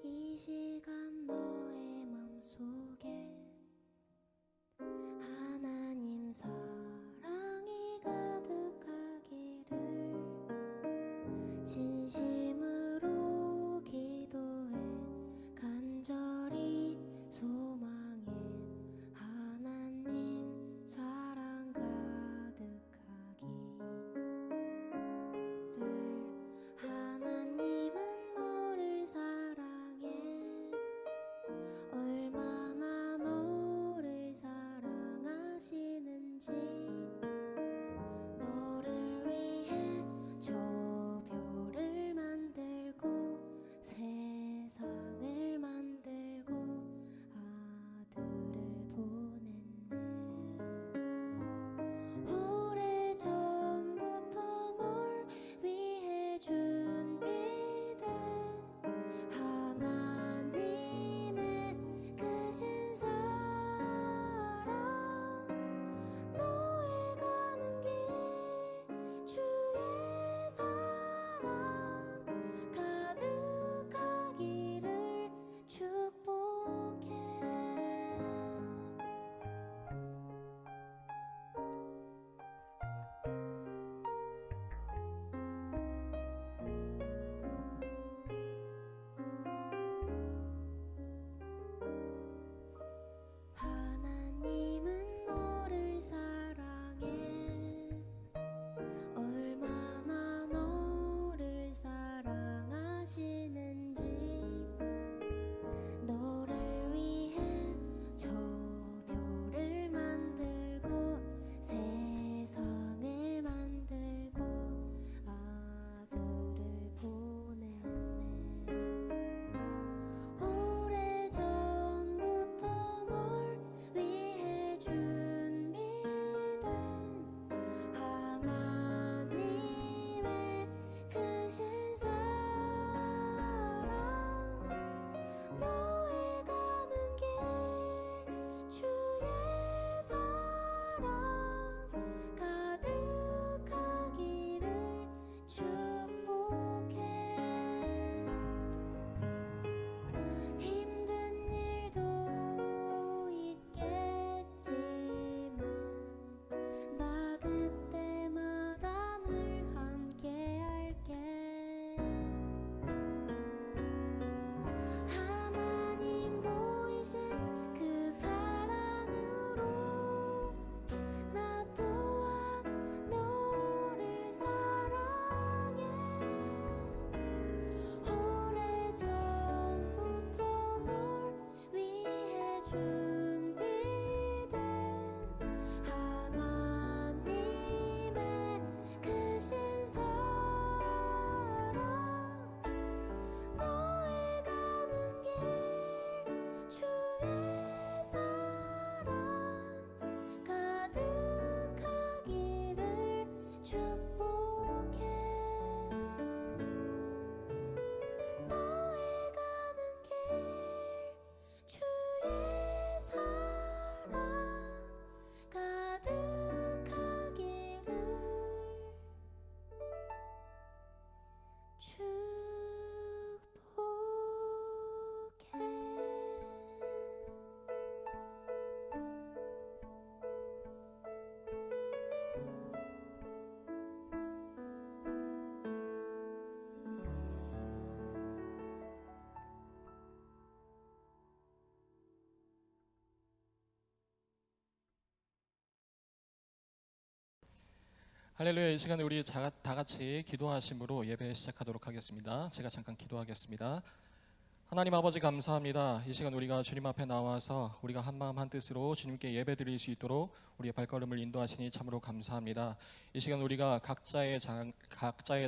이 시간 너의 맘속에 하나님 사랑이 가득하기를 진심으로 기도해 간절히 소망해. 하나님 사랑 가득하기를. 하나님은 너를 사랑해. 얼마나 너를 사랑하시는지. 너를 위해 저 별을 만들고 세상을 만들고 아들을 보냈네. 오래전부터 널 위해 준비된 하나님의 크신 사랑. 너의 가는 길 주의 사랑 가득하기를 축복해. 하나님은 너를 사랑해. 얼마나 너를 사랑하시는지. 너를 위해 저 별을 만들고 세상을 만들고 아들을 보냈네. 오래전부터 널 위해 준비된 하나님의 크신 사랑. 너의 가는 길 주의 사랑 가득하기를 축복해. 힘든 일도 있겠지만 나 그때마다 늘 함께 할게. 하나님 보이신 그 사랑으로 나 또한 너를 사랑해. 오래전부터 널 위해 준비된 하나님의 크신 사랑. 너의 가는 길 주의 사랑 가득하기를 축복해. 너의 가는 길 주의 사랑 가득하기를 축복해. 할렐루야. 이 시간에 우리 다 같이 기도하심으로 예배 시작하도록 하겠습니다. 제가 잠깐 기도하겠습니다. 하나님 아버지 감사합니다. 이 시간 우리가 주님 앞에 나와서 우리가 한 마음 한 뜻으로 주님께 예배드릴 수 있도록 우리의 발걸음을 인도하시니 참으로 감사합니다. 이 시간 우리가 각자의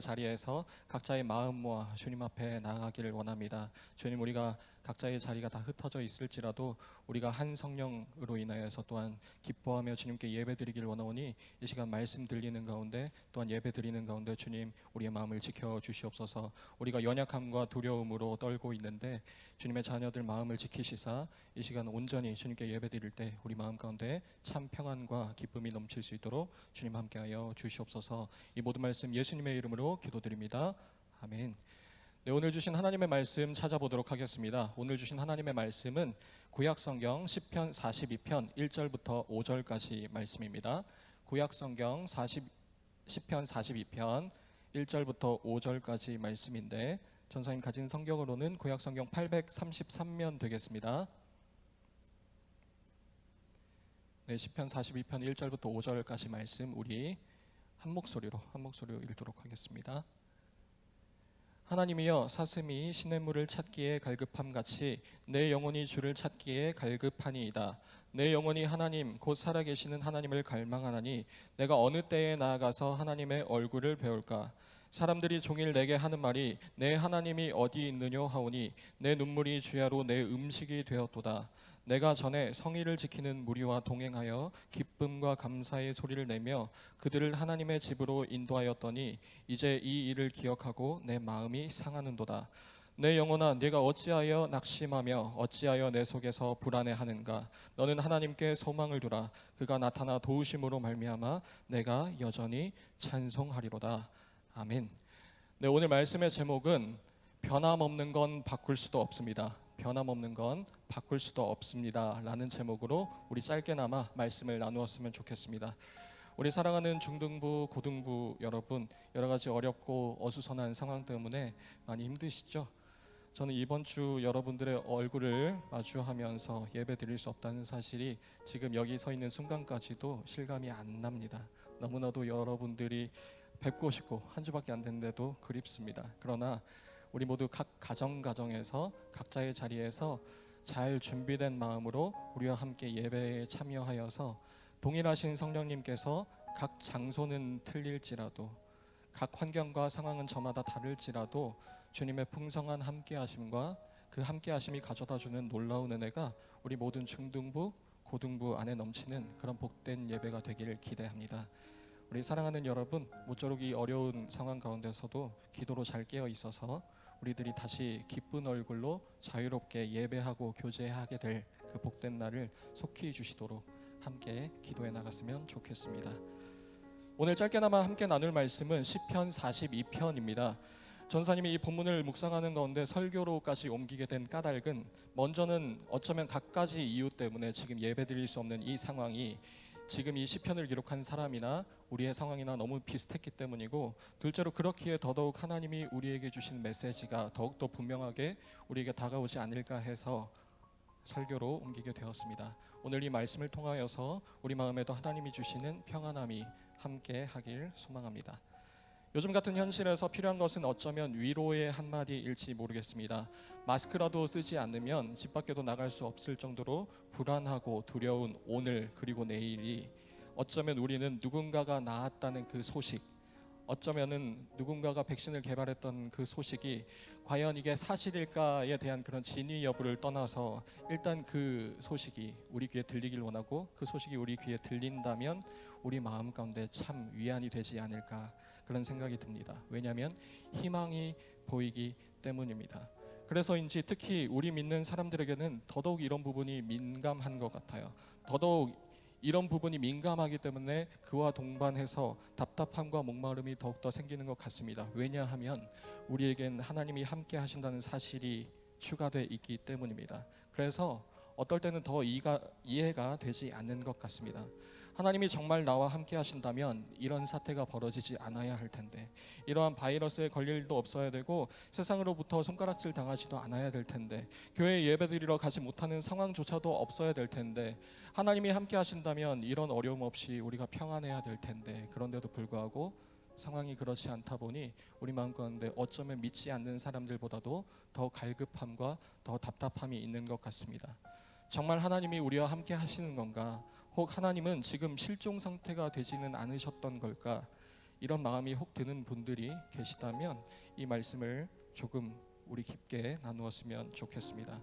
자리에서 각자의 마음 모아 주님 앞에 나아가기를 원합니다. 주님, 우리가 각자의 자리가 다 흩어져 있을지라도 우리가 한 성령으로 인하여서 또한 기뻐하며 주님께 예배드리기를 원하오니 이 시간 말씀 들리는 가운데 또한 예배드리는 가운데 주님, 우리의 마음을 지켜주시옵소서. 우리가 연약함과 두려움으로 떨고 있는데 주님의 자녀들 마음을 지키시사 이 시간 온전히 주님께 예배드릴 때 우리 마음 가운데 참 평안과 기쁨이 넘칠 수 있도록 주님 함께하여 주시옵소서. 이 모든 말씀 예수님의 이름으로 기도드립니다. 아멘. 네, 오늘 주신 하나님의 말씀 찾아보도록 하겠습니다. 오늘 주신 하나님의 말씀은 구약성경 시편 42편 1절부터 5절까지 말씀입니다. 구약성경 시편 42편 1절부터 5절까지 말씀인데 전사님 가진 성경으로는 구약성경 833면 되겠습니다. 네, 시편 42편 1절부터 5절까지 말씀 우리 한 목소리로 읽도록 하겠습니다. 하나님이여, 사슴이 시냇물을 찾기에 갈급함같이 내 영혼이 주를 찾기에 갈급하니이다. 내 영혼이 하나님 곧 살아계시는 하나님을 갈망하나니 내가 어느 때에 나아가서 하나님의 얼굴을 배울까? 사람들이 종일 내게 하는 말이 내 하나님이 어디 있느뇨 하오니 내 눈물이 주야로 내 음식이 되었도다. 내가 전에 성의를 지키는 무리와 동행하여 기쁨과 감사의 소리를 내며 그들을 하나님의 집으로 인도하였더니 이제 이 일을 기억하고 내 마음이 상하는도다. 내 영혼아, 네가 어찌하여 낙심하며 어찌하여 내 속에서 불안해하는가? 너는 하나님께 소망을 두라. 그가 나타나 도우심으로 말미암아 내가 여전히 찬송하리로다. 아멘. 네, 오늘 말씀의 제목은 변함없는 건 바꿀 수도 없습니다. 변함없는 건 바꿀 수도 없습니다 라는 제목으로 우리 짧게나마 말씀을 나누었으면 좋겠습니다. 우리 사랑하는 중등부, 고등부 여러분, 여러 가지 어렵고 어수선한 상황 때문에 많이 힘드시죠? 저는 이번 주 여러분들의 얼굴을 마주하면서 예배 드릴 수 없다는 사실이 지금 여기 서 있는 순간까지도 실감이 안 납니다. 너무나도 여러분들이 뵙고 싶고 한 주밖에 안 됐는데도 그립습니다. 그러나 우리 모두 각 가정에서 각자의 자리에서 잘 준비된 마음으로 우리와 함께 예배에 참여하여서 동일하신 성령님께서 각 장소는 틀릴지라도 각 환경과 상황은 저마다 다를지라도 주님의 풍성한 함께하심과 그 함께하심이 가져다주는 놀라운 은혜가 우리 모든 중등부, 고등부 안에 넘치는 그런 복된 예배가 되기를 기대합니다. 우리 사랑하는 여러분, 모쪼록 이 어려운 상황 가운데서도 기도로 잘 깨어 있어서 우리들이 다시 기쁜 얼굴로 자유롭게 예배하고 교제하게 될 그 복된 날을 속히 주시도록 함께 기도해 나갔으면 좋겠습니다. 오늘 짧게나마 함께 나눌 말씀은 시편 42편입니다. 전사님이 이 본문을 묵상하는 가운데 설교로까지 옮기게 된 까닭은 먼저는 어쩌면 갖가지 이유 때문에 지금 예배드릴 수 없는 이 상황이 지금 이 시편을 기록한 사람이나 우리의 상황이나 너무 비슷했기 때문이고, 둘째로 그렇기에 더더욱 하나님이 우리에게 주신 메시지가 더욱더 분명하게 우리에게 다가오지 않을까 해서 설교로 옮기게 되었습니다. 오늘 이 말씀을 통하여서 우리 마음에도 하나님이 주시는 평안함이 함께 하길 소망합니다. 요즘 같은 현실에서 필요한 것은 어쩌면 위로의 한마디일지 모르겠습니다. 마스크라도 쓰지 않으면 집 밖에도 나갈 수 없을 정도로 불안하고 두려운 오늘 그리고 내일이, 어쩌면 우리는 누군가가 나았다는 그 소식, 어쩌면은 누군가가 백신을 개발했던 그 소식이 과연 이게 사실일까에 대한 그런 진위 여부를 떠나서 일단 그 소식이 우리 귀에 들리길 원하고 그 소식이 우리 귀에 들린다면 우리 마음 가운데 참 위안이 되지 않을까, 그런 생각이 듭니다. 왜냐하면 희망이 보이기 때문입니다. 그래서인지 특히 우리 믿는 사람들에게는 더더욱 이런 부분이 민감한 것 같아요. 더더욱 이런 부분이 민감하기 때문에 그와 동반해서 답답함과 목마름이 더욱더 생기는 것 같습니다. 왜냐하면 우리에겐 하나님이 함께 하신다는 사실이 추가되어 있기 때문입니다. 그래서 어떨 때는 더 이해가 되지 않는 것 같습니다. 하나님이 정말 나와 함께 하신다면 이런 사태가 벌어지지 않아야 할 텐데, 이러한 바이러스에 걸릴 일도 없어야 되고 세상으로부터 손가락질 당하지도 않아야 될 텐데, 교회에 예배드리러 가지 못하는 상황조차도 없어야 될 텐데, 하나님이 함께 하신다면 이런 어려움 없이 우리가 평안해야 될 텐데, 그런데도 불구하고 상황이 그렇지 않다 보니 우리 마음 가운데 어쩌면 믿지 않는 사람들보다도 더 갈급함과 더 답답함이 있는 것 같습니다. 정말 하나님이 우리와 함께 하시는 건가? 혹 하나님은 지금 실종 상태가 되지는 않으셨던 걸까? 이런 마음이 혹 드는 분들이 계시다면 이 말씀을 조금 우리 깊게 나누었으면 좋겠습니다.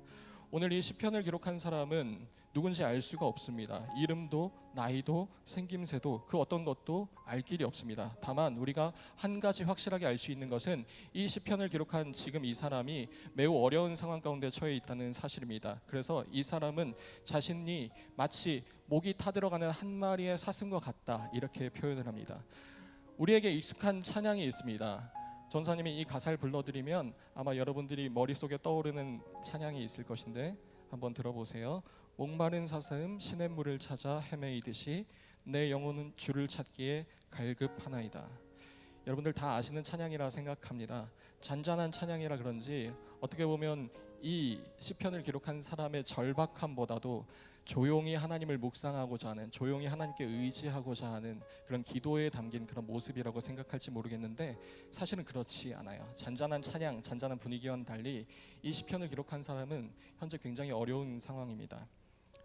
오늘 이 시편을 기록한 사람은 누군지 알 수가 없습니다. 이름도 나이도 생김새도 그 어떤 것도 알 길이 없습니다. 다만 우리가 한 가지 확실하게 알 수 있는 것은 이 시편을 기록한 지금 이 사람이 매우 어려운 상황 가운데 처해 있다는 사실입니다. 그래서 이 사람은 자신이 마치 목이 타들어가는 한 마리의 사슴과 같다 이렇게 표현을 합니다. 우리에게 익숙한 찬양이 있습니다. 전사님이 이 가사를 불러드리면 아마 여러분들이 머릿속에 떠오르는 찬양이 있을 것인데 한번 들어보세요. 목마른 사슴 시냇물을 찾아 헤매이듯이 내 영혼은 주를 찾기에 갈급하나이다. 여러분들 다 아시는 찬양이라 생각합니다. 잔잔한 찬양이라 그런지 어떻게 보면 이 시편을 기록한 사람의 절박함보다도 조용히 하나님을 묵상하고자 하는, 조용히 하나님께 의지하고자 하는 그런 기도에 담긴 그런 모습이라고 생각할지 모르겠는데 사실은 그렇지 않아요. 잔잔한 찬양, 잔잔한 분위기와는 달리 이 시편을 기록한 사람은 현재 굉장히 어려운 상황입니다.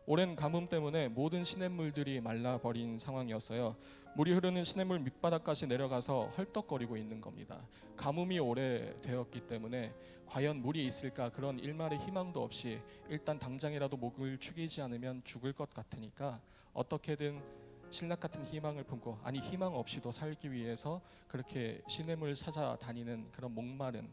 오랜 가뭄 때문에 모든 시냇물들이 말라버린 상황이었어요. 물이 흐르는 시냇물 밑바닥까지 내려가서 헐떡거리고 있는 겁니다. 가뭄이 오래되었기 때문에 과연 물이 있을까 그런 일말의 희망도 없이 일단 당장이라도 목을 축이지 않으면 죽을 것 같으니까 어떻게든 신락 같은 희망을 품고, 아니 희망 없이도 살기 위해서 그렇게 시냇물을 찾아다니는 그런 목마른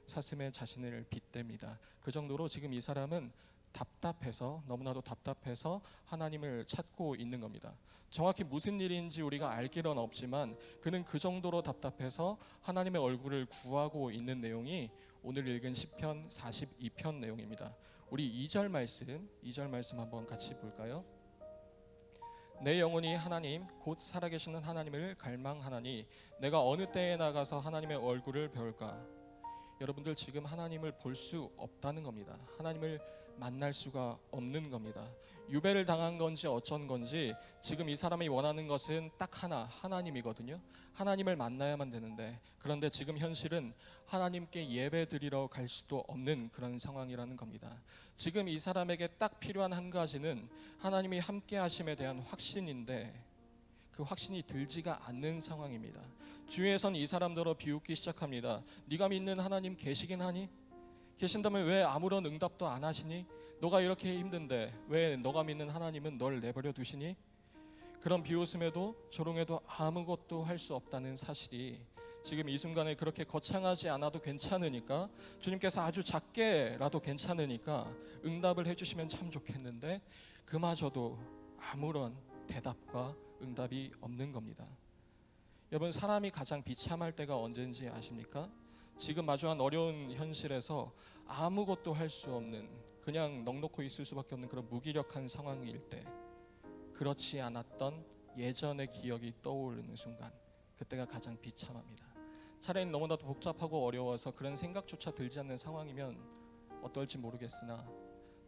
사슴의 자신을 빗댑니다. 그 정도로 지금 이 사람은 답답해서, 너무나도 답답해서 하나님을 찾고 있는 겁니다. 정확히 무슨 일인지 우리가 알 길은 없지만 그는 그 정도로 답답해서 하나님의 얼굴을 구하고 있는 내용이 오늘 읽은 시편 42편 내용입니다. 우리 2절 말씀 한번 같이 볼까요? 내 영혼이 하나님 곧 살아계시는 하나님을 갈망하나니 내가 어느 때에 나가서 하나님의 얼굴을 배울까? 여러분들 지금 하나님을 볼 수 없다는 겁니다. 하나님을 만날 수가 없는 겁니다. 유배를 당한 건지 어쩐 건지 지금 이 사람이 원하는 것은 딱 하나, 하나님이거든요. 하나님을 만나야만 되는데, 그런데 지금 현실은 하나님께 예배 드리러 갈 수도 없는 그런 상황이라는 겁니다. 지금 이 사람에게 딱 필요한 한 가지는 하나님이 함께 하심에 대한 확신인데 그 확신이 들지가 않는 상황입니다. 주위에선 이 사람들을 비웃기 시작합니다. 네가 믿는 하나님 계시긴 하니? 계신다면 왜 아무런 응답도 안 하시니? 너가 이렇게 힘든데 왜 너가 믿는 하나님은 널 내버려 두시니? 그런 비웃음에도 조롱에도 아무것도 할 수 없다는 사실이 지금 이 순간에 그렇게 거창하지 않아도 괜찮으니까, 주님께서 아주 작게라도 괜찮으니까 응답을 해주시면 참 좋겠는데 그마저도 아무런 대답과 응답이 없는 겁니다. 여러분, 사람이 가장 비참할 때가 언제인지 아십니까? 지금 마주한 어려운 현실에서 아무것도 할 수 없는, 그냥 넋놓고 있을 수밖에 없는 그런 무기력한 상황일 때, 그렇지 않았던 예전의 기억이 떠오르는 순간, 그때가 가장 비참합니다. 차라리 너무나도 복잡하고 어려워서 그런 생각조차 들지 않는 상황이면 어떨지 모르겠으나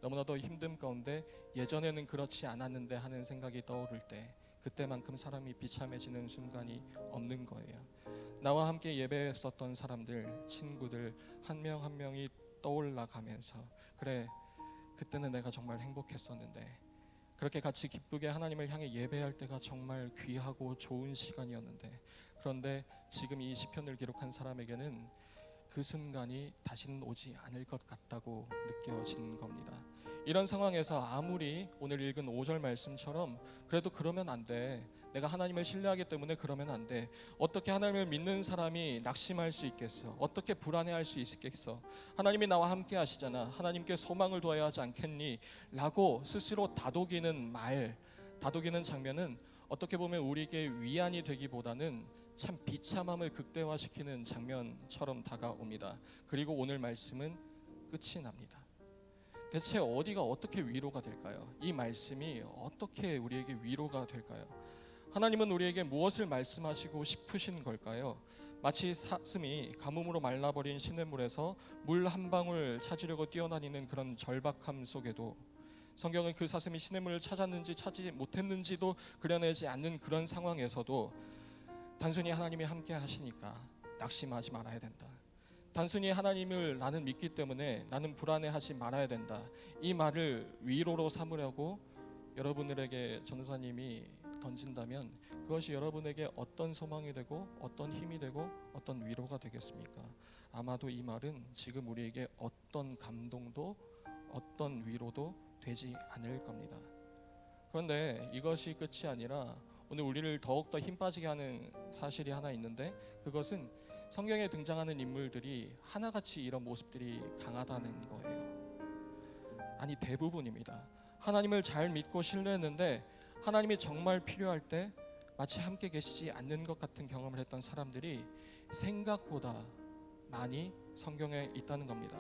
너무나도 힘듦 가운데 예전에는 그렇지 않았는데 하는 생각이 떠오를 때, 그때만큼 사람이 비참해지는 순간이 없는 거예요. 나와 함께 예배했었던 사람들, 친구들 한 명 한 명이 떠올라 가면서, 그래 그때는 내가 정말 행복했었는데, 그렇게 같이 기쁘게 하나님을 향해 예배할 때가 정말 귀하고 좋은 시간이었는데, 그런데 지금 이 시편을 기록한 사람에게는 그 순간이 다시는 오지 않을 것 같다고 느껴지는 겁니다. 이런 상황에서 아무리 오늘 읽은 5절 말씀처럼 그래도 그러면 안 돼, 내가 하나님을 신뢰하기 때문에 그러면 안 돼, 어떻게 하나님을 믿는 사람이 낙심할 수 있겠어, 어떻게 불안해할 수 있겠어, 하나님이 나와 함께 하시잖아, 하나님께 소망을 두어야 하지 않겠니? 라고 스스로 다독이는 말, 다독이는 장면은 어떻게 보면 우리에게 위안이 되기보다는 참 비참함을 극대화시키는 장면처럼 다가옵니다. 그리고 오늘 말씀은 끝이 납니다. 대체 어디가 어떻게 위로가 될까요? 이 말씀이 어떻게 우리에게 위로가 될까요? 하나님은 우리에게 무엇을 말씀하시고 싶으신 걸까요? 마치 사슴이 가뭄으로 말라버린 시냇물에서 물 한 방울 찾으려고 뛰어다니는 그런 절박함 속에도 성경은 그 사슴이 시냇물을 찾았는지 찾지 못했는지도 그려내지 않는 그런 상황에서도 단순히 하나님이 함께 하시니까 낙심하지 말아야 된다. 단순히 하나님을 나는 믿기 때문에 나는 불안해하지 말아야 된다. 이 말을 위로로 삼으려고 여러분들에게 전도사님이 던진다면 그것이 여러분에게 어떤 소망이 되고 어떤 힘이 되고 어떤 위로가 되겠습니까? 아마도 이 말은 지금 우리에게 어떤 감동도 어떤 위로도 되지 않을 겁니다. 그런데 이것이 끝이 아니라 오늘 우리를 더욱더 힘 빠지게 하는 사실이 하나 있는데, 그것은 성경에 등장하는 인물들이 하나같이 이런 모습들이 강하다는 거예요. 아니, 대부분입니다. 하나님을 잘 믿고 신뢰했는데 하나님이 정말 필요할 때 마치 함께 계시지 않는 것 같은 경험을 했던 사람들이 생각보다 많이 성경에 있다는 겁니다.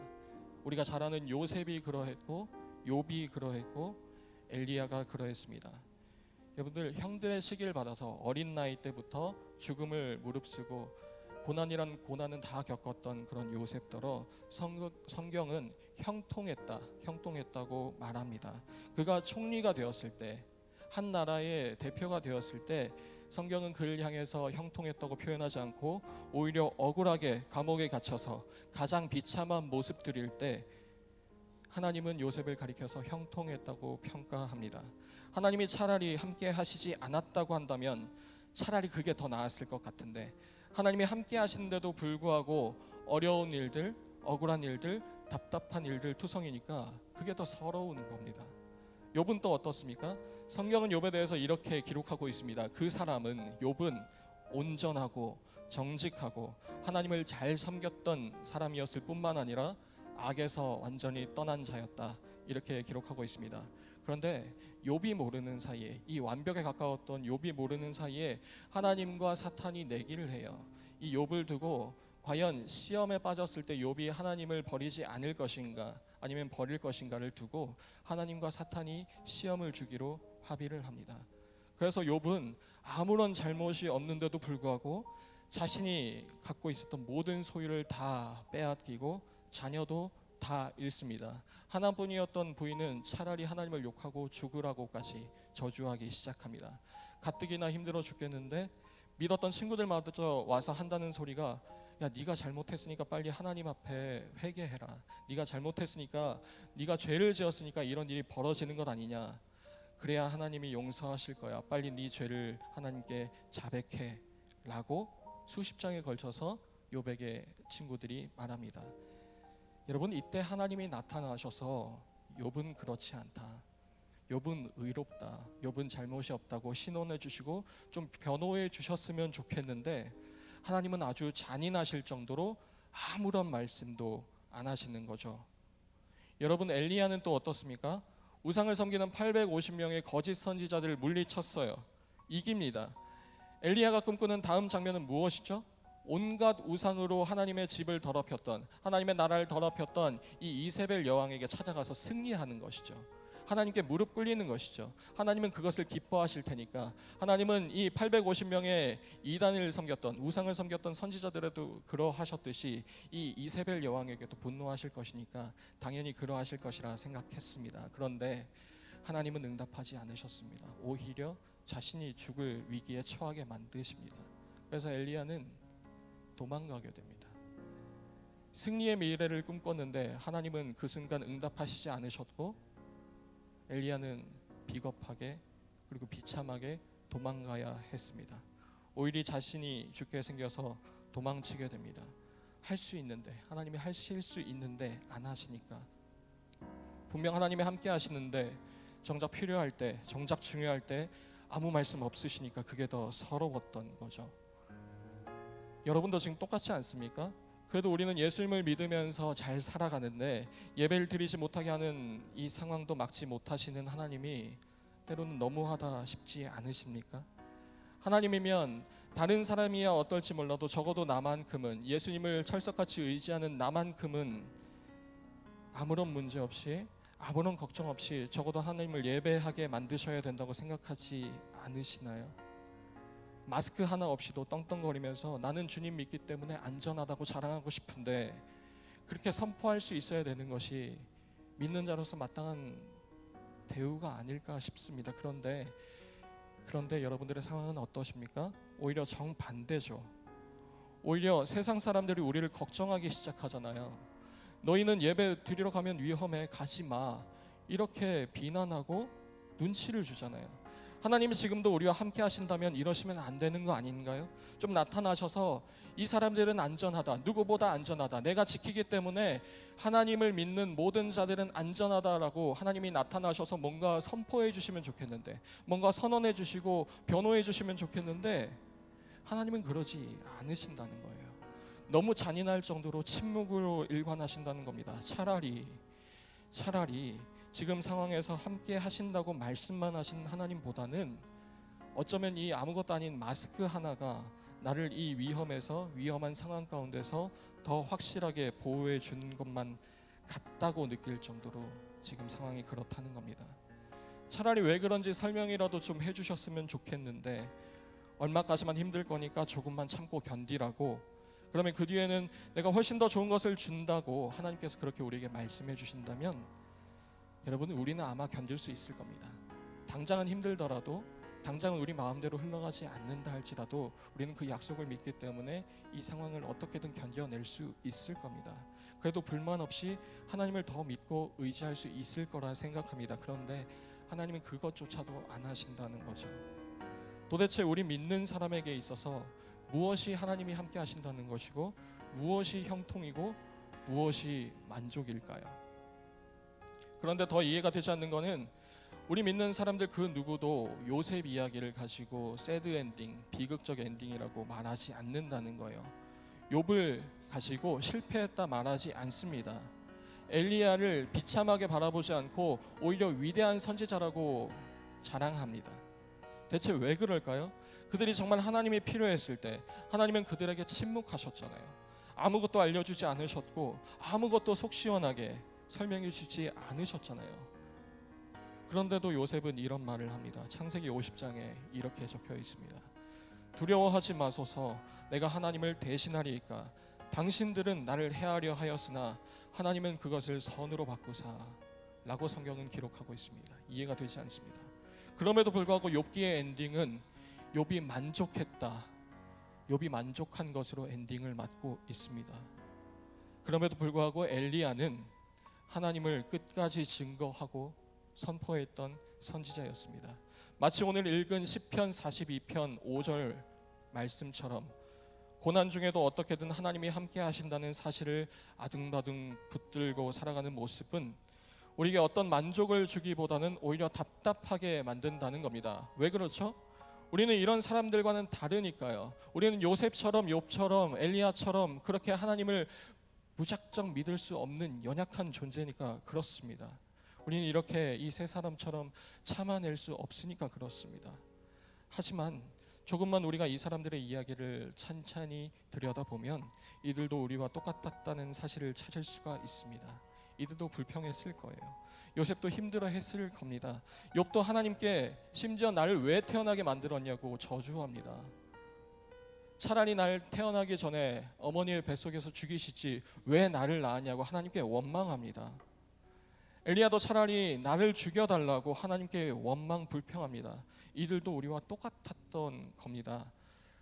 우리가 잘 아는 요셉이 그러했고, 욥이 그러했고, 엘리야가 그러했습니다. 여러분들, 형들의 시기를 받아서 어린 나이 때부터 죽음을 무릅쓰고 고난이란 고난은 다 겪었던 그런 요셉더러 성경은 형통했다고 말합니다. 그가 총리가 되었을 때, 한 나라의 대표가 되었을 때 성경은 그를 향해서 형통했다고 표현하지 않고 오히려 억울하게 감옥에 갇혀서 가장 비참한 모습들일 때 하나님은 요셉을 가리켜서 형통했다고 평가합니다. 하나님이 차라리 함께 하시지 않았다고 한다면 차라리 그게 더 나았을 것 같은데, 하나님이 함께 하시는데도 불구하고 어려운 일들, 억울한 일들, 답답한 일들 투성이니까 그게 더 서러운 겁니다. 욥은 또 어떻습니까? 성경은 욥에 대해서 이렇게 기록하고 있습니다. 그 사람은, 욥은 온전하고 정직하고 하나님을 잘 섬겼던 사람이었을 뿐만 아니라 악에서 완전히 떠난 자였다, 이렇게 기록하고 있습니다. 그런데 욥이 모르는 사이에, 이 완벽에 가까웠던 욥이 모르는 사이에 하나님과 사탄이 내기를 해요. 이 욥을 두고 과연 시험에 빠졌을 때 욥이 하나님을 버리지 않을 것인가 아니면 버릴 것인가를 두고 하나님과 사탄이 시험을 주기로 합의를 합니다. 그래서 욥은 아무런 잘못이 없는데도 불구하고 자신이 갖고 있었던 모든 소유를 다 빼앗기고 자녀도 다 잃습니다. 하나뿐이었던 부인은 차라리 하나님을 욕하고 죽으라고까지 저주하기 시작합니다. 가뜩이나 힘들어 죽겠는데 믿었던 친구들마저 와서 한다는 소리가, 야, 네가 잘못했으니까 빨리 하나님 앞에 회개해라. 네가 잘못했으니까, 네가 죄를 지었으니까 이런 일이 벌어지는 것 아니냐. 그래야 하나님이 용서하실 거야. 빨리 네 죄를 하나님께 자백해 라고 수십 장에 걸쳐서 욥에게 친구들이 말합니다. 여러분, 이때 하나님이 나타나셔서 욥은 그렇지 않다, 욥은 의롭다, 욥은 잘못이 없다고 신원해 주시고 좀 변호해 주셨으면 좋겠는데, 하나님은 아주 잔인하실 정도로 아무런 말씀도 안 하시는 거죠. 여러분, 엘리야는 또 어떻습니까? 우상을 섬기는 850명의 거짓 선지자들을 물리쳤어요. 이깁니다. 엘리야가 꿈꾸는 다음 장면은 무엇이죠? 온갖 우상으로 하나님의 집을 더럽혔던, 하나님의 나라를 더럽혔던 이 이세벨 여왕에게 찾아가서 승리하는 것이죠. 하나님께 무릎 꿇리는 것이죠. 하나님은 그것을 기뻐하실 테니까. 하나님은 이 850명의 이단을 섬겼던, 우상을 섬겼던 선지자들에도 그러하셨듯이 이 이세벨 여왕에게도 분노하실 것이니까 당연히 그러하실 것이라 생각했습니다. 그런데 하나님은 응답하지 않으셨습니다. 오히려 자신이 죽을 위기에 처하게 만드십니다. 그래서 엘리야는 도망가게 됩니다. 승리의 미래를 꿈꿨는데 하나님은 그 순간 응답하시지 않으셨고, 엘리야는 비겁하게 그리고 비참하게 도망가야 했습니다. 오히려 자신이 죽게 생겨서 도망치게 됩니다. 할 수 있는데, 하나님이 하실 수 있는데 안 하시니까. 분명 하나님이 함께 하시는데 정작 필요할 때, 정작 중요할 때 아무 말씀 없으시니까 그게 더 서러웠던 거죠. 여러분도 지금 똑같지 않습니까? 그래도 우리는 예수님을 믿으면서 잘 살아가는데 예배를 드리지 못하게 하는 이 상황도 막지 못하시는 하나님이 때로는 너무하다 싶지 않으십니까? 하나님이면 다른 사람이야 어떨지 몰라도 적어도 나만큼은, 예수님을 철석같이 의지하는 나만큼은 아무런 문제 없이, 아무런 걱정 없이 적어도 하나님을 예배하게 만드셔야 된다고 생각하지 않으시나요? 마스크 하나 없이도 떵떵거리면서 나는 주님 믿기 때문에 안전하다고 자랑하고 싶은데, 그렇게 선포할 수 있어야 되는 것이 믿는 자로서 마땅한 대우가 아닐까 싶습니다. 그런데 여러분들의 상황은 어떠십니까? 오히려 정반대죠. 오히려 세상 사람들이 우리를 걱정하기 시작하잖아요. 너희는 예배 드리러 가면 위험해, 가지 마, 이렇게 비난하고 눈치를 주잖아요. 하나님이 지금도 우리와 함께 하신다면 이러시면 안 되는 거 아닌가요? 좀 나타나셔서 이 사람들은 안전하다, 누구보다 안전하다, 내가 지키기 때문에 하나님을 믿는 모든 자들은 안전하다라고 하나님이 나타나셔서 뭔가 선포해 주시면 좋겠는데, 뭔가 선언해 주시고 변호해 주시면 좋겠는데, 하나님은 그러지 않으신다는 거예요. 너무 잔인할 정도로 침묵으로 일관하신다는 겁니다. 차라리 지금 상황에서 함께 하신다고 말씀만 하신 하나님보다는 어쩌면 이 아무것도 아닌 마스크 하나가 나를 이 위험한 상황 가운데서 더 확실하게 보호해 준 것만 같다고 느낄 정도로 지금 상황이 그렇다는 겁니다. 차라리 왜 그런지 설명이라도 좀 해주셨으면 좋겠는데, 얼마까지만 힘들 거니까 조금만 참고 견디라고, 그러면 그 뒤에는 내가 훨씬 더 좋은 것을 준다고 하나님께서 그렇게 우리에게 말씀해 주신다면, 여러분, 우리는 아마 견딜 수 있을 겁니다. 당장은 힘들더라도, 당장은 우리 마음대로 흘러가지 않는다 할지라도 우리는 그 약속을 믿기 때문에 이 상황을 어떻게든 견뎌낼 수 있을 겁니다. 그래도 불만 없이 하나님을 더 믿고 의지할 수 있을 거라 생각합니다. 그런데 하나님은 그것조차도 안 하신다는 거죠. 도대체 우리 믿는 사람에게 있어서 무엇이 하나님이 함께 하신다는 것이고, 무엇이 형통이고, 무엇이 만족일까요? 그런데 더 이해가 되지 않는 것은, 우리 믿는 사람들 그 누구도 요셉 이야기를 가지고 새드 엔딩, 비극적 엔딩이라고 말하지 않는다는 거예요. 욥을 가지고 실패했다 말하지 않습니다. 엘리야를 비참하게 바라보지 않고 오히려 위대한 선지자라고 자랑합니다. 대체 왜 그럴까요? 그들이 정말 하나님이 필요했을 때 하나님은 그들에게 침묵하셨잖아요. 아무것도 알려주지 않으셨고 아무것도 속 시원하게 설명해 주지 않으셨잖아요. 그런데도 요셉은 이런 말을 합니다. 창세기 50장에 이렇게 적혀 있습니다. 두려워하지 마소서, 내가 하나님을 대신하리이까. 당신들은 나를 해하려 하였으나 하나님은 그것을 선으로 바꾸사, 라고 성경은 기록하고 있습니다. 이해가 되지 않습니다. 그럼에도 불구하고 욥기의 엔딩은 욥이 만족했다, 욥이 만족한 것으로 엔딩을 맞고 있습니다. 그럼에도 불구하고 엘리야는 하나님을 끝까지 증거하고 선포했던 선지자였습니다. 마치 오늘 읽은 시편 42편 5절 말씀처럼 고난 중에도 어떻게든 하나님이 함께 하신다는 사실을 아등바등 붙들고 살아가는 모습은 우리에게 어떤 만족을 주기보다는 오히려 답답하게 만든다는 겁니다. 왜 그렇죠? 우리는 이런 사람들과는 다르니까요. 우리는 요셉처럼, 욥처럼, 엘리야처럼 그렇게 하나님을 무작정 믿을 수 없는 연약한 존재니까 그렇습니다. 우리는 이렇게 이 세 사람처럼 참아낼 수 없으니까 그렇습니다. 하지만 조금만 우리가 이 사람들의 이야기를 찬찬히 들여다보면 이들도 우리와 똑같았다는 사실을 찾을 수가 있습니다. 이들도 불평했을 거예요. 요셉도 힘들어했을 겁니다. 욥도 하나님께 심지어 나를 왜 태어나게 만들었냐고 저주합니다. 차라리 날 태어나기 전에 어머니의 뱃속에서 죽이시지 왜 나를 낳았냐고 하나님께 원망합니다. 엘리야도 차라리 나를 죽여달라고 하나님께 원망 불평합니다. 이들도 우리와 똑같았던 겁니다.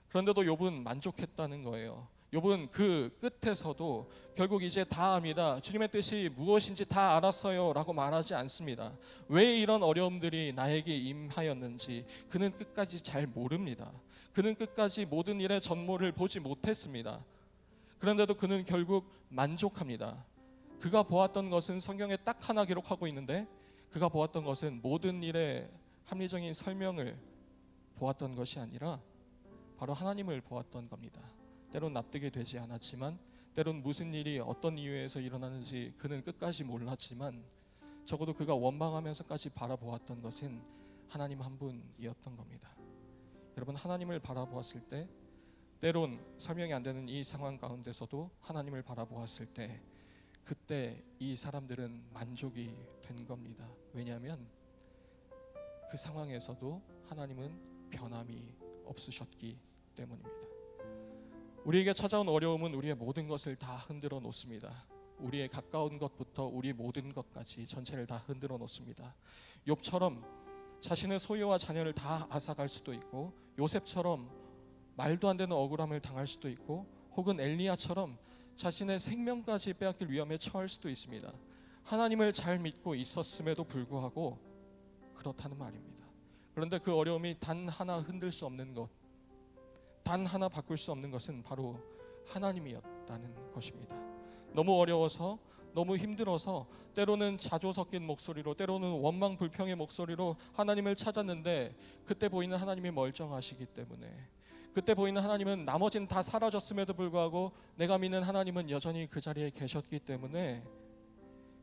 그런데도 욥은 만족했다는 거예요. 욥은 그 끝에서도 결국 이제 다 압니다, 주님의 뜻이 무엇인지 다 알았어요 라고 말하지 않습니다. 왜 이런 어려움들이 나에게 임하였는지 그는 끝까지 잘 모릅니다. 그는 끝까지 모든 일의 전모를 보지 못했습니다. 그런데도 그는 결국 만족합니다. 그가 보았던 것은 성경에 딱 하나 기록하고 있는데, 그가 보았던 것은 모든 일의 합리적인 설명을 보았던 것이 아니라 바로 하나님을 보았던 겁니다. 때론 납득이 되지 않았지만, 때론 무슨 일이 어떤 이유에서 일어나는지 그는 끝까지 몰랐지만, 적어도 그가 원망하면서까지 바라보았던 것은 하나님 한 분이었던 겁니다. 여러분, 하나님을 바라보았을 때, 때론 설명이 안 되는 이 상황 가운데서도 하나님을 바라보았을 때, 그때 이 사람들은 만족이 된 겁니다. 왜냐하면 그 상황에서도 하나님은 변함이 없으셨기 때문입니다. 우리에게 찾아온 어려움은 우리의 모든 것을 다 흔들어 놓습니다. 우리의 가까운 것부터 우리 모든 것까지 전체를 다 흔들어 놓습니다. 욥처럼 자신의 소유와 자녀를 다 앗아갈 수도 있고, 요셉처럼 말도 안 되는 억울함을 당할 수도 있고, 혹은 엘리야처럼 자신의 생명까지 빼앗길 위험에 처할 수도 있습니다. 하나님을 잘 믿고 있었음에도 불구하고 그렇다는 말입니다. 그런데 그 어려움이 단 하나 흔들 수 없는 것, 단 하나 바꿀 수 없는 것은 바로 하나님이었다는 것입니다. 너무 어려워서, 너무 힘들어서, 때로는 자조 섞인 목소리로, 때로는 원망 불평의 목소리로 하나님을 찾았는데, 그때 보이는 하나님이 멀쩡하시기 때문에, 그때 보이는 하나님은 나머지는 다 사라졌음에도 불구하고 내가 믿는 하나님은 여전히 그 자리에 계셨기 때문에,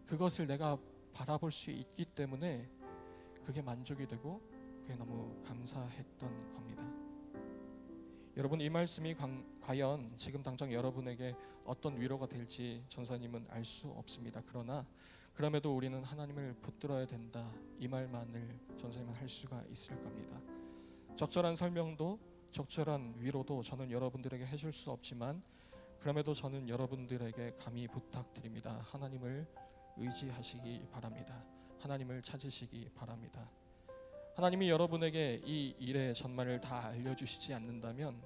그것을 내가 바라볼 수 있기 때문에 그게 만족이 되고 그게 너무 감사했던 겁니다. 여러분, 이 말씀이 과연 지금 당장 여러분에게 어떤 위로가 될지 전사님은 알 수 없습니다. 그럼에도 우리는 하나님을 붙들어야 된다, 이 말만을 전사님은 할 수가 있을 겁니다. 적절한 설명도 적절한 위로도 저는 여러분들에게 해줄 수 없지만, 그럼에도 저는 여러분들에게 감히 부탁드립니다. 하나님을 의지하시기 바랍니다. 하나님을 찾으시기 바랍니다. 하나님이 여러분에게 이 일의 전말을 다 알려주시지 않는다면,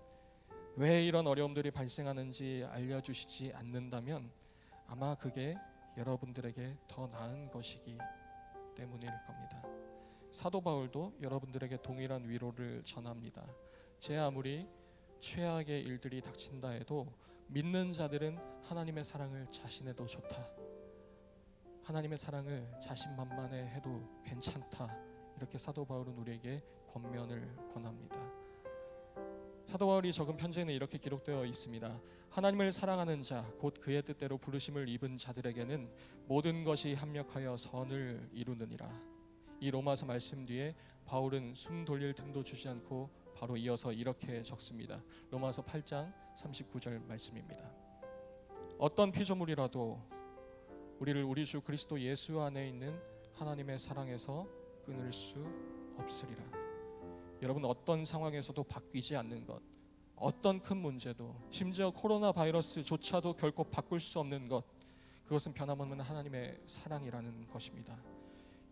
왜 이런 어려움들이 발생하는지 알려주시지 않는다면, 아마 그게 여러분들에게 더 나은 것이기 때문일 겁니다. 사도 바울도 여러분들에게 동일한 위로를 전합니다. 제 아무리 최악의 일들이 닥친다 해도 믿는 자들은 하나님의 사랑을 자신해도 좋다, 하나님의 사랑을 자신만만해 해도 괜찮다, 이렇게 사도 바울은 우리에게 권면을 권합니다. 사도 바울이 적은 편지에는 이렇게 기록되어 있습니다. 하나님을 사랑하는 자, 곧 그의 뜻대로 부르심을 입은 자들에게는 모든 것이 합력하여 선을 이루느니라. 이 로마서 말씀 뒤에 바울은 숨 돌릴 틈도 주지 않고 바로 이어서 이렇게 적습니다. 로마서 8장 39절 말씀입니다. 어떤 피조물이라도 우리를 우리 주 그리스도 예수 안에 있는 하나님의 사랑에서 끊을 수 없으리라. 여러분, 어떤 상황에서도 바뀌지 않는 것, 어떤 큰 문제도, 심지어 코로나 바이러스조차도 결코 바꿀 수 없는 것, 그것은 변함없는 하나님의 사랑이라는 것입니다.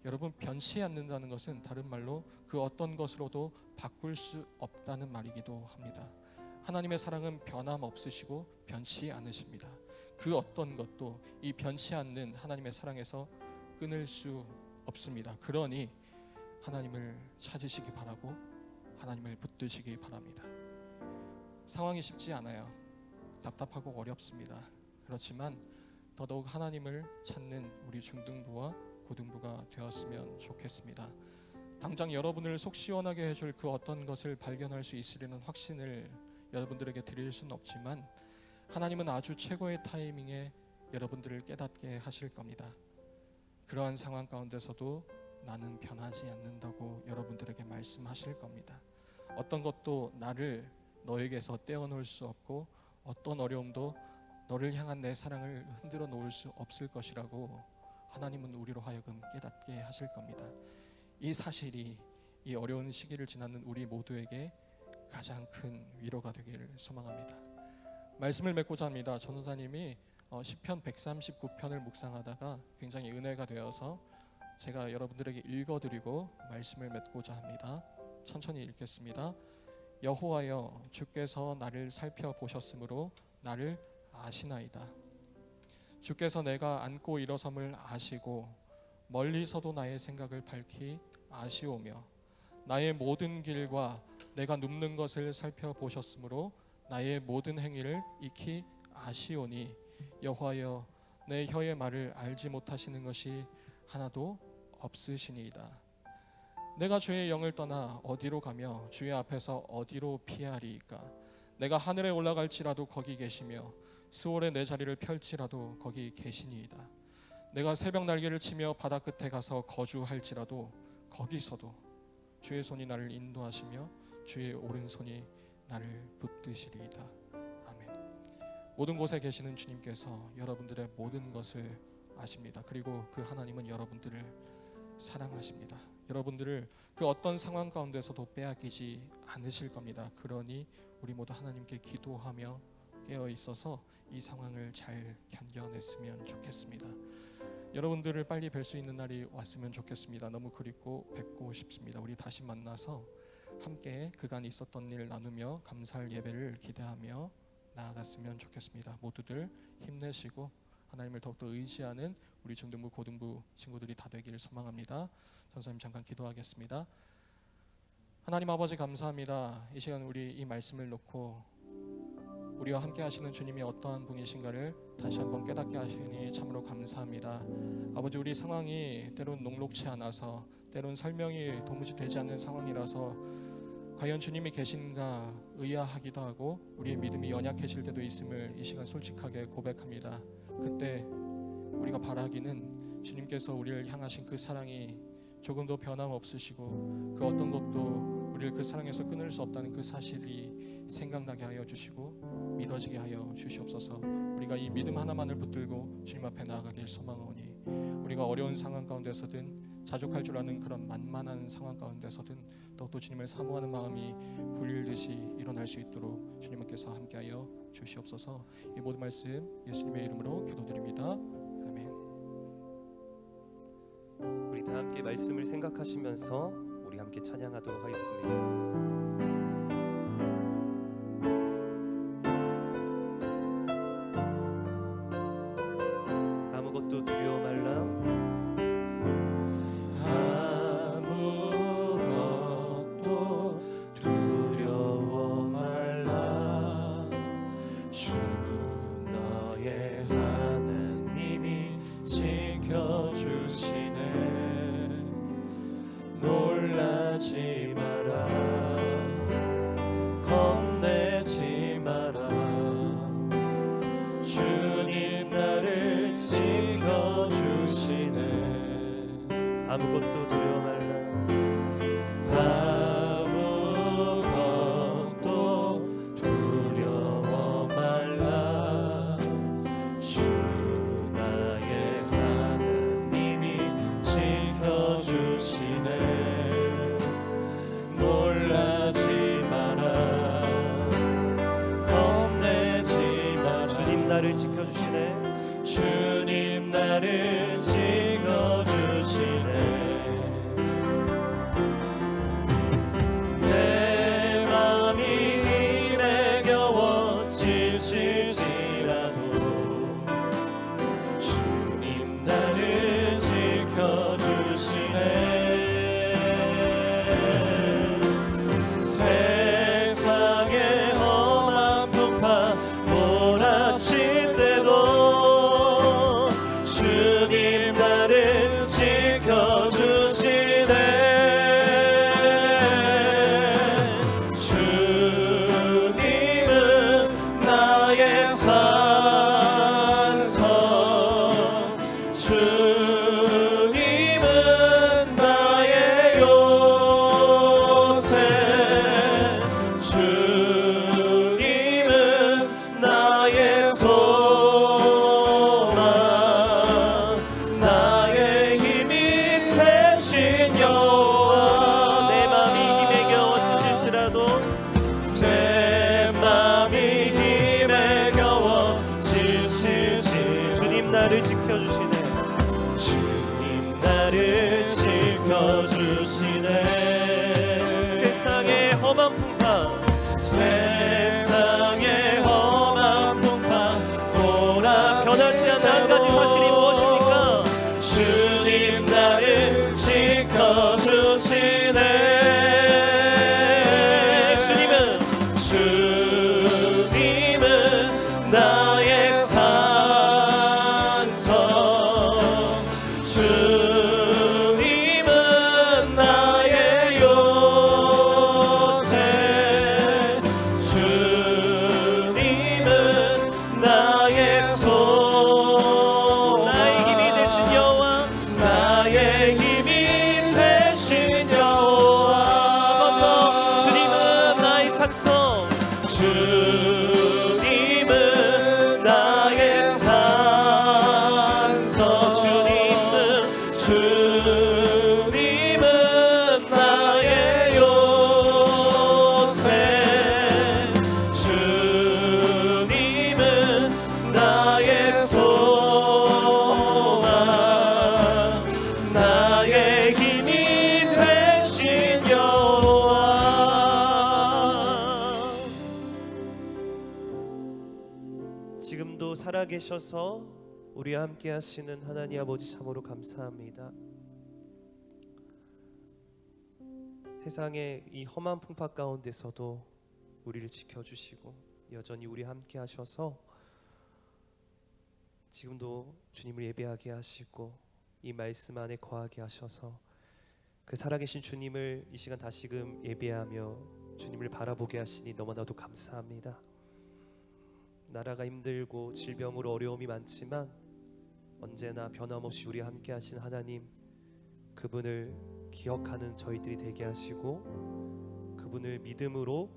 여러분, 변치 않는다는 것은 다른 말로 그 어떤 것으로도 바꿀 수 없다는 말이기도 합니다. 하나님의 사랑은 변함없으시고 변치 않으십니다. 그 어떤 것도 이 변치 않는 하나님의 사랑에서 끊을 수 없습니다. 그러니 하나님을 찾으시기 바라고 하나님을 붙드시기 바랍니다. 상황이 쉽지 않아요. 답답하고 어렵습니다. 그렇지만 더더욱 하나님을 찾는 우리 중등부와 고등부가 되었으면 좋겠습니다. 당장 여러분을 속 시원하게 해줄 그 어떤 것을 발견할 수 있으리는 확신을 여러분들에게 드릴 수는 없지만, 하나님은 아주 최고의 타이밍에 여러분들을 깨닫게 하실 겁니다. 그러한 상황 가운데서도 나는 변하지 않는다고 여러분들에게 말씀하실 겁니다. 어떤 것도 나를 너에게서 떼어놓을 수 없고, 어떤 어려움도 너를 향한 내 사랑을 흔들어 놓을 수 없을 것이라고 하나님은 우리로 하여금 깨닫게 하실 겁니다. 이 사실이 이 어려운 시기를 지나는 우리 모두에게 가장 큰 위로가 되기를 소망합니다. 말씀을 맺고자 합니다. 전도사님이 시편 139편을 묵상하다가 굉장히 은혜가 되어서 제가 여러분들에게 읽어드리고 말씀을 맺고자 합니다. 천천히 읽겠습니다. 여호와여, 주께서 나를 살펴보셨으므로 나를 아시나이다. 주께서 내가 앉고 일어섬을 아시고 멀리서도 나의 생각을 밝히 아시오며 나의 모든 길과 내가 눕는 것을 살펴보셨으므로 나의 모든 행위를 익히 아시오니 여호와여, 내 혀의 말을 알지 못하시는 것이 하나도 없으시니이다. 내가 주의 영을 떠나 어디로 가며 주의 앞에서 어디로 피하리이까? 내가 하늘에 올라갈지라도 거기 계시며 수월에 내 자리를 펼치라도 거기 계시니이다. 내가 새벽 날개를 치며 바다 끝에 가서 거주할지라도 거기서도 주의 손이 나를 인도하시며 주의 오른손이 나를 붙드시리이다. 아멘. 모든 곳에 계시는 주님께서 여러분들의 모든 것을 아십니다. 그리고 그 하나님은 여러분들을 사랑하십니다. 여러분들을 그 어떤 상황 가운데서도 빼앗기지 않으실 겁니다. 그러니 우리 모두 하나님께 기도하며 깨어 있어서 이 상황을 잘 견뎌냈으면 좋겠습니다. 여러분들을 빨리 뵐 수 있는 날이 왔으면 좋겠습니다. 너무 그립고 뵙고 싶습니다. 우리 다시 만나서 함께 그간 있었던 일 나누며 감사할 예배를 기대하며 나아갔으면 좋겠습니다. 모두들 힘내시고 하나님을 더욱더 의지하는 우리 중등부 고등부 친구들이 다 되기를 소망합니다. 전사님 잠깐 기도하겠습니다. 하나님 아버지 감사합니다. 이 시간 우리 이 말씀을 놓고 우리와 함께 하시는 주님이 어떠한 분이신가를 다시 한번 깨닫게 하시니 참으로 감사합니다. 아버지, 우리 상황이 때론 녹록치 않아서 때론 설명이 도무지 되지 않는 상황이라서 과연 주님이 계신가 의아하기도 하고 우리의 믿음이 연약해질 때도 있음을 이 시간 솔직하게 고백합니다. 그때 우리가 바라기는 주님께서 우리를 향하신 그 사랑이 조금도 변함없으시고 그 어떤 것도 우리를 그 사랑에서 끊을 수 없다는 그 사실이 생각나게 하여 주시고 믿어지게 하여 주시옵소서. 우리가 이 믿음 하나만을 붙들고 주님 앞에 나아가길 소망하오니 우리가 어려운 상황 가운데서든 자족할 줄 아는 그런 만만한 상황 가운데서든 더욱더 주님을 사모하는 마음이 불일듯이 일어날 수 있도록 주님께서 함께하여 주시옵소서. 이 모든 말씀 예수님의 이름으로 기도드립니다. 아멘. 우리 다 함께 말씀을 생각하시면서 우리 함께 찬양하도록 하겠습니다. 아무것도 두려워 말라. 아무것도 두려워 말라. 주 너의 하나님이 지켜주시네. 놀라지 마라. 겁내지 마라. 주님 나를 지켜주시네. 아무것도 두려워 말라. 아무것도 두려워 말라. 주 나의 하나님이 지켜주시네. 놀라지 마라. 겁내지 마라. 주님 나를 지켜주시네. 주님 나를 지켜주시네. 내 맘이 힘에 겨워 지칠지라도 주님 나를 지켜주시네. 세상의 험한 풍파 몰아칠 때도 주님 나를 지켜주시네. 주님은 나의 산성, 주님은 나의 요새, 주님은 나의 소망, 나의 힘이 되신 여호와. 내 맘이 힘에 겨워 지칠지라도 내 맘이 힘에 겨워 지칠지. 주님 나를 지켜주시네. 주님 나를 지켜주시네. 세상의 험한 풍파 세상의 험한 풍파 보라 변하지 않는 한 가지 사실이 무엇입니까? 주님 나를 지켜주시네. 주님은 나의 산성, 주님은 나의 요새, 살아계셔서 우리와 함께 하시는 하나님 아버지 참으로 감사합니다. 세상의 이 험한 풍파 가운데서도 우리를 지켜주시고 여전히 우리와 함께 하셔서 지금도 주님을 예배하게 하시고 이 말씀 안에 거하게 하셔서 그 살아계신 주님을 이 시간 다시금 예배하며 주님을 바라보게 하시니 너무나도 감사합니다. 나라가 힘들고 질병으로 어려움이 많지만 언제나 변함없이 우리와 함께 하신 하나님, 그분을 기억하는 저희들이 되게 하시고 그분을 믿음으로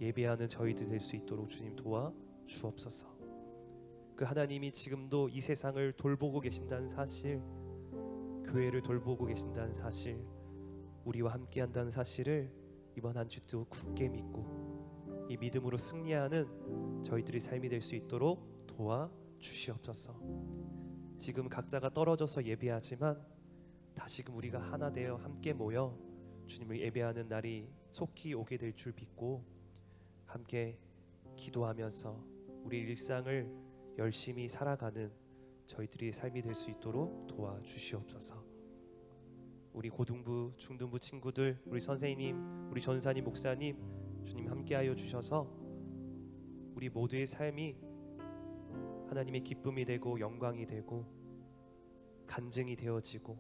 예배하는 저희들이 될 수 있도록 주님 도와 주옵소서. 그 하나님이 지금도 이 세상을 돌보고 계신다는 사실, 교회를 돌보고 계신다는 사실, 우리와 함께 한다는 사실을 이번 한 주도 굳게 믿고 이 믿음으로 승리하는 저희들의 삶이 될 수 있도록 도와 주시옵소서. 지금 각자가 떨어져서 예배하지만 다시금 우리가 하나 되어 함께 모여 주님을 예배하는 날이 속히 오게 될 줄 믿고 함께 기도하면서 우리 일상을 열심히 살아가는 저희들의 삶이 될 수 있도록 도와주시옵소서. 우리 고등부, 중등부 친구들, 우리 선생님, 우리 전사님, 목사님, 주님 함께하여 주셔서 우리 모두의 삶이 하나님의 기쁨이 되고 영광이 되고 간증이 되어지고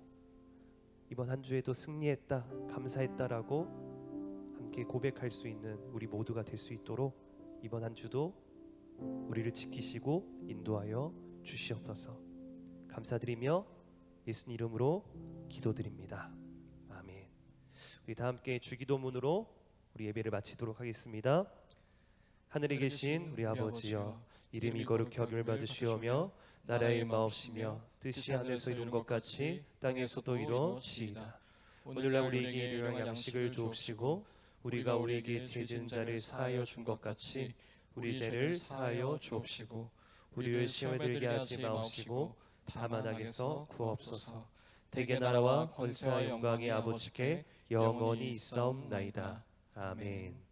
이번 한 주에도 승리했다, 감사했다라고 함께 고백할 수 있는 우리 모두가 될 수 있도록 이번 한 주도 우리를 지키시고 인도하여 주시옵소서. 감사드리며 예수님 이름으로 기도드립니다. 아멘. 우리 다 함께 주기도문으로 우리 예배를 마치도록 하겠습니다. 하늘에 계신 우리 아버지여, 이름이 거룩히 여김을 받으시오며 나라의 마옵시며 뜻이 하늘에서 이룬 것 같이 땅에서도 이루어지이다. 오늘날 우리에게 일용할 양식을 주옵시고 우리가 우리에게 죄 지은 자를 사하여 준 것 같이 우리 죄를 사하여 주옵시고 우리를 시험에 들게 하지 마옵시고 다만 악에서 구하옵소서. 대개 나라와 권세와 영광이 아버지께 영원히 있사옵나이다. 아멘.